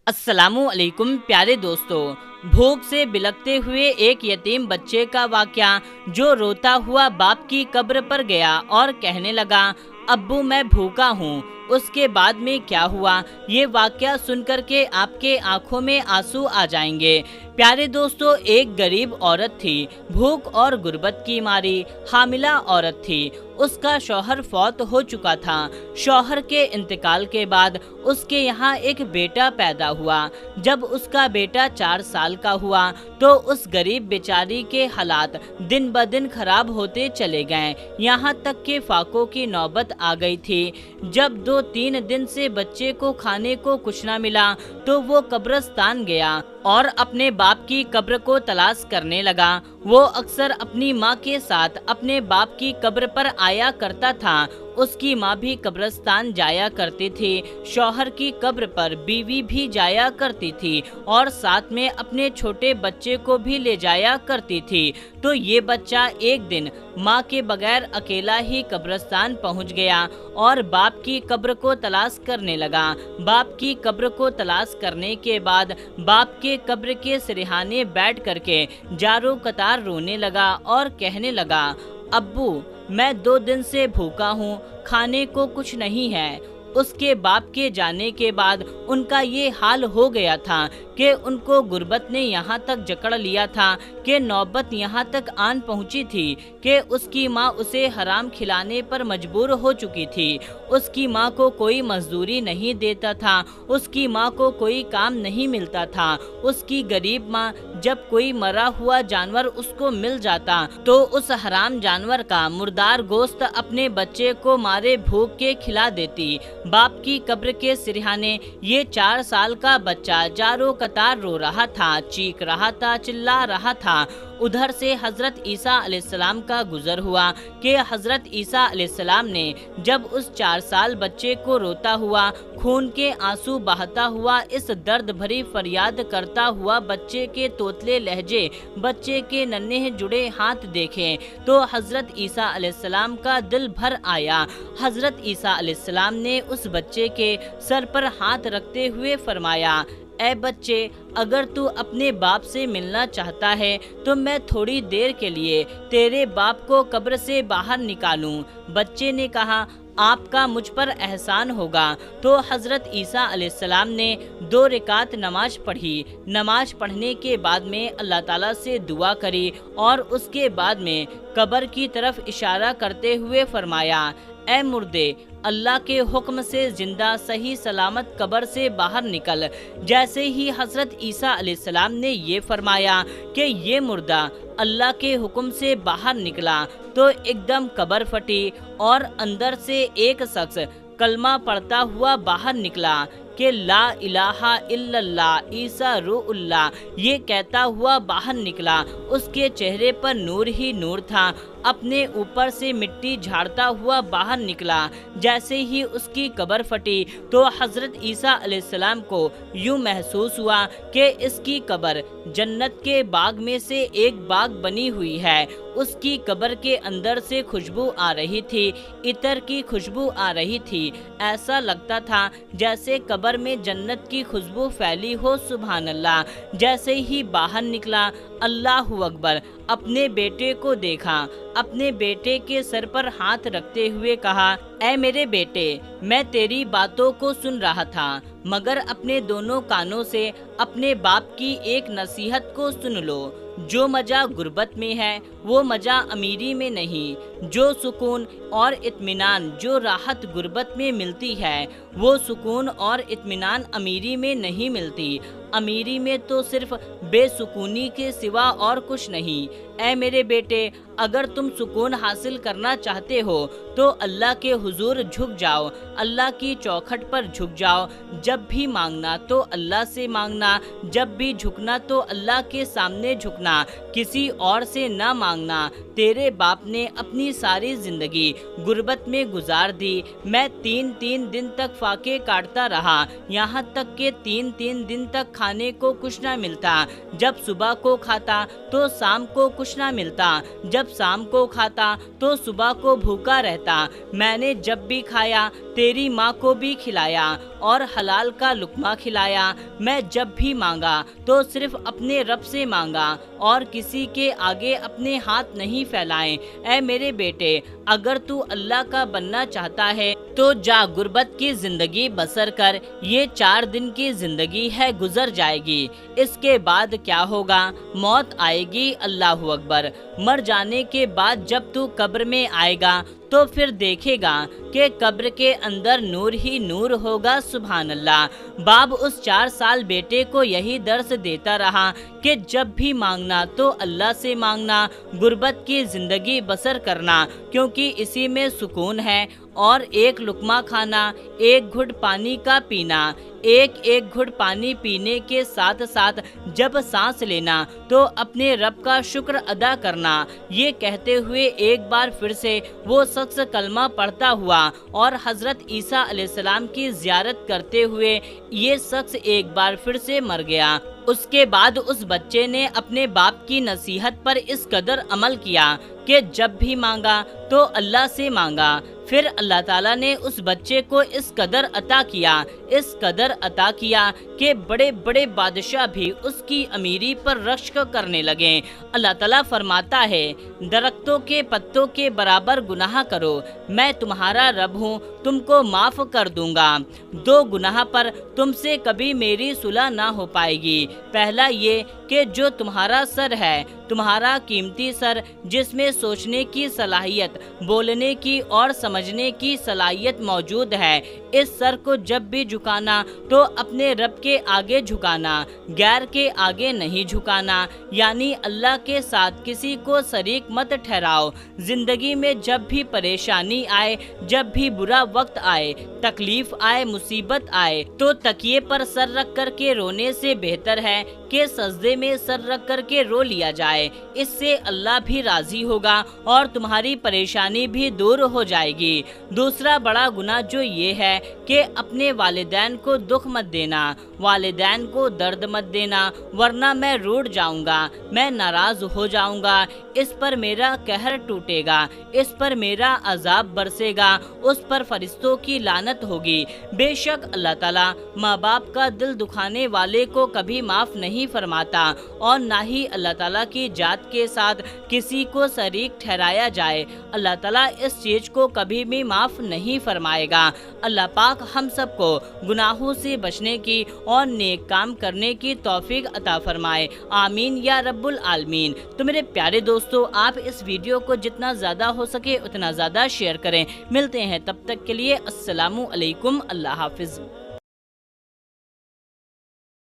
अस्सलामु अलैकुम प्यारे दोस्तों। भूख से बिलखते हुए एक यतीम बच्चे का वाक़या जो रोता हुआ बाप की कब्र पर गया और कहने लगा, अब्बू मैं भूखा हूँ। उसके बाद में क्या हुआ, ये वाक़या सुनकर के आपके आंखों में आंसू आ जाएंगे। प्यारे दोस्तों, एक गरीब औरत थी, भूख और गुर्बत की मारी हामिला औरत थी। उसका शौहर फौत हो चुका था। शौहर के इंतकाल के बाद उसके यहाँ एक बेटा पैदा हुआ। जब उसका बेटा 4 साल का हुआ तो उस गरीब बेचारी के हालात दिन ब दिन खराब होते चले गए। यहाँ तक कि फाकों की नौबत आ गई थी। जब 2-3 दिन से बच्चे को खाने को कुछ ना मिला तो वो कब्रिस्तान गया और अपने बाप की कब्र को तलाश करने लगा। वो अक्सर अपनी माँ के साथ अपने बाप की कब्र पर आया करता था। उसकी माँ भी कब्रिस्तान जाया करती थी, शौहर की कब्र पर बीवी भी जाया करती थी और साथ में अपने छोटे बच्चे को भी ले जाया करती थी। तो ये बच्चा एक दिन माँ के बगैर अकेला ही कब्रिस्तान पहुँच गया और बाप की कब्र को तलाश करने लगा। बाप की कब्र को तलाश करने के बाद बाप के कब्र के सिरहाने बैठ करके जारो कतार रोने लगा और कहने लगा, अब्बू मैं 2 दिन से भूखा हूँ, खाने को कुछ नहीं है। उसके बाप के जाने के बाद उनका ये हाल हो गया था कि उनको गुर्बत ने यहाँ तक जकड़ लिया था कि नौबत यहाँ तक आन पहुँची थी कि उसकी माँ उसे हराम खिलाने पर मजबूर हो चुकी थी। उसकी माँ को कोई मजदूरी नहीं देता था, उसकी माँ को कोई काम नहीं मिलता था। उसकी गरीब माँ जब कोई मरा हुआ जानवर उसको मिल जाता तो उस हराम जानवर का मुर्दार गोश्त अपने बच्चे को मारे भूख के खिला देती। बाप की कब्र के सिरहाने ये 4 साल का बच्चा जारो कतार रो रहा था, चीख रहा था, चिल्ला रहा था। उधर से हजरत ईसा अलैहिस्सलाम का गुजर हुआ कि हजरत ईसा अलैहिस्सलाम ने जब उस 4 साल बच्चे को रोता हुआ, खून के आंसू बहाता हुआ, इस दर्द भरी फरियाद करता हुआ बच्चे के तोतले लहजे, बच्चे के नन्हे जुड़े हाथ देखे तो हजरत ईसा अलैहिस्सलाम का दिल भर आया। हजरत ईसा अलैहिस्सलाम ने उस बच्चे के सर पर हाथ रखते हुए फरमाया, ऐ बच्चे, अगर तू अपने बाप से मिलना चाहता है तो मैं थोड़ी देर के लिए तेरे बाप को कब्र से बाहर निकालूं। बच्चे ने कहा, आपका मुझ पर एहसान होगा। तो हजरत ईसा अलैहिस्सलाम ने 2 रकात नमाज पढ़ी। नमाज पढ़ने के बाद में अल्लाह ताला से दुआ करी और उसके बाद में कब्र की तरफ इशारा करते हुए फरमाया, ऐ मुर्दे, अल्लाह के हुक्म से जिंदा सही सलामत कब्र से बाहर निकल। जैसे ही हजरत ईसा अलैहिस्सलाम ने ये फरमाया कि ये मुर्दा अल्लाह के हुक्म से बाहर निकला तो एकदम कब्र फटी और अंदर से एक शख्स कलमा पढ़ता हुआ बाहर निकला कि ला इलाहा इल्लल्लाह ईसा रूहुल्लाह, ये कहता हुआ बाहर निकला। उसके चेहरे पर नूर ही नूर था। अपने ऊपर से मिट्टी झाड़ता हुआ बाहर निकला। जैसे ही उसकी कब्र फटी तो हजरत ईसा अलैहिस्सलाम को यूं महसूस हुआ कि इसकी कब्र जन्नत के बाग में से एक बाग बनी हुई है। उसकी कब्र के अंदर से खुशबू आ रही थी, इतर की खुशबू आ रही थी। ऐसा लगता था जैसे कब्र में जन्नत की खुशबू फैली हो। सुभान अल्लाह। जैसे ही बाहर निकला, अल्लाहु अकबर, अपने बेटे को देखा। अपने बेटे के सर पर हाथ रखते हुए कहा, ऐ मेरे बेटे, मैं तेरी बातों को सुन रहा था मगर अपने दोनों कानों से अपने बाप की एक नसीहत को सुन लो। जो मजा गुर्बत में है वो मजा अमीरी में नहीं। जो सुकून और इत्मीनान, जो राहत गुर्बत में मिलती है वो सुकून और इत्मीनान अमीरी में नहीं मिलती। अमीरी में तो सिर्फ बेसुकूनी के सिवा और कुछ नहीं। ऐ मेरे बेटे, अगर तुम सुकून हासिल करना चाहते हो तो अल्लाह के हुजूर झुक जाओ, अल्लाह की चौखट पर झुक जाओ। जब भी मांगना तो अल्लाह से मांगना, जब भी झुकना तो अल्लाह के सामने झुकना, किसी और से ना मांगना। تیرے باپ نے اپنی ساری زندگی غربت میں گزار دی، میں 3 دن تک فاقے کاٹتا رہا، یہاں تک کہ 3 دن تک کھانے کو کچھ نہ ملتا، جب صبح کو کھاتا تو شام کو کچھ نہ ملتا، جب شام کو کھاتا تو صبح کو بھوکا رہتا، میں نے جب بھی کھایا تیری ماں کو بھی کھلایا اور حلال کا لقمہ کھلایا، میں جب بھی مانگا تو صرف اپنے رب سے مانگا اور کسی کے آگے اپنے ہاتھ نہیں پھیلائے۔ اے میرے بیٹے، اگر تو اللہ کا بننا چاہتا ہے تو جا غربت کی زندگی بسر کر، یہ 4 دن کی زندگی ہے، گزر جائے گی، اس کے بعد کیا ہوگا؟ موت آئے گی، اللہ اکبر۔ مر جانے کے بعد جب تو قبر میں آئے گا تو پھر دیکھے گا کہ قبر کے اندر نور ہی نور ہوگا، سبحان اللہ۔ باپ اس 4 سال بیٹے کو یہی درس دیتا رہا کہ جب بھی مانگنا تو اللہ سے مانگنا، غربت کی زندگی بسر کرنا، کیونکہ اسی میں سکون ہے، اور ایک لقمہ کھانا، ایک گھٹ پانی کا پینا، ایک گھٹ پانی پینے کے ساتھ ساتھ جب سانس لینا تو اپنے رب کا شکر ادا کرنا۔ یہ کہتے ہوئے ایک بار پھر سے وہ شخص کلمہ پڑھتا ہوا اور حضرت عیسیٰ علیہ السلام کی زیارت کرتے ہوئے یہ شخص ایک بار پھر سے مر گیا۔ اس کے بعد اس بچے نے اپنے باپ کی نصیحت پر اس قدر عمل کیا کہ جب بھی مانگا تو اللہ سے مانگا، پھر اللہ تعالیٰ نے اس بچے کو اس قدر عطا کیا کہ بڑے بڑے بادشاہ بھی اس کی امیری پر رشک کرنے لگے۔ اللہ تعالیٰ فرماتا ہے، درختوں کے پتوں کے برابر گناہ کرو، میں تمہارا رب ہوں، تم کو معاف کر دوں گا۔ 2 گناہ پر تم سے کبھی میری صلح نہ ہو پائے گی۔ پہلا یہ کہ جو تمہارا سر ہے، تمہارا قیمتی سر، جس میں سوچنے کی صلاحیت، بولنے کی اور سمجھنے کی صلاحیت موجود ہے، اس سر کو جب بھی جھکانا تو اپنے رب کے آگے جھکانا، غیر کے آگے نہیں جھکانا، یعنی اللہ کے ساتھ کسی کو شریک مت ٹھہراؤ۔ زندگی میں جب بھی پریشانی آئے، جب بھی برا وقت آئے، تکلیف آئے، مصیبت آئے، تو تکیے پر سر رکھ کر کے رونے سے بہتر ہے کہ سجدے میں سر رکھ کر کے رو لیا جائے، اس سے اللہ بھی راضی ہوگا اور تمہاری پریشانی بھی دور ہو جائے گی۔ دوسرا بڑا گناہ جو یہ ہے کہ اپنے والدین کو دکھ مت دینا، والدین کو درد مت دینا، ورنہ میں روٹھ جاؤں گا، میں ناراض ہو جاؤں گا، اس پر میرا قہر ٹوٹے گا، اس پر میرا عذاب برسے گا، اس پر فرشتوں کی لعنت ہوگی۔ بے شک اللہ تعالیٰ ماں باپ کا دل دکھانے والے کو کبھی معاف نہیں فرماتا، اور نہ ہی اللہ تعالیٰ کی ذات کے ساتھ کسی کو شریک ٹھہرایا جائے، اللہ تعالیٰ اس چیز کو کبھی بھی معاف نہیں فرمائے گا۔ اللہ پاک ہم سب کو گناہوں سے بچنے کی اور نیک کام کرنے کی توفیق عطا فرمائے، آمین یا رب العالمین۔ تو میرے پیارے دوستو، آپ اس ویڈیو کو جتنا زیادہ ہو سکے اتنا زیادہ شیئر کریں۔ ملتے ہیں تب تک کے لیے، السلام علیکم، اللہ حافظ۔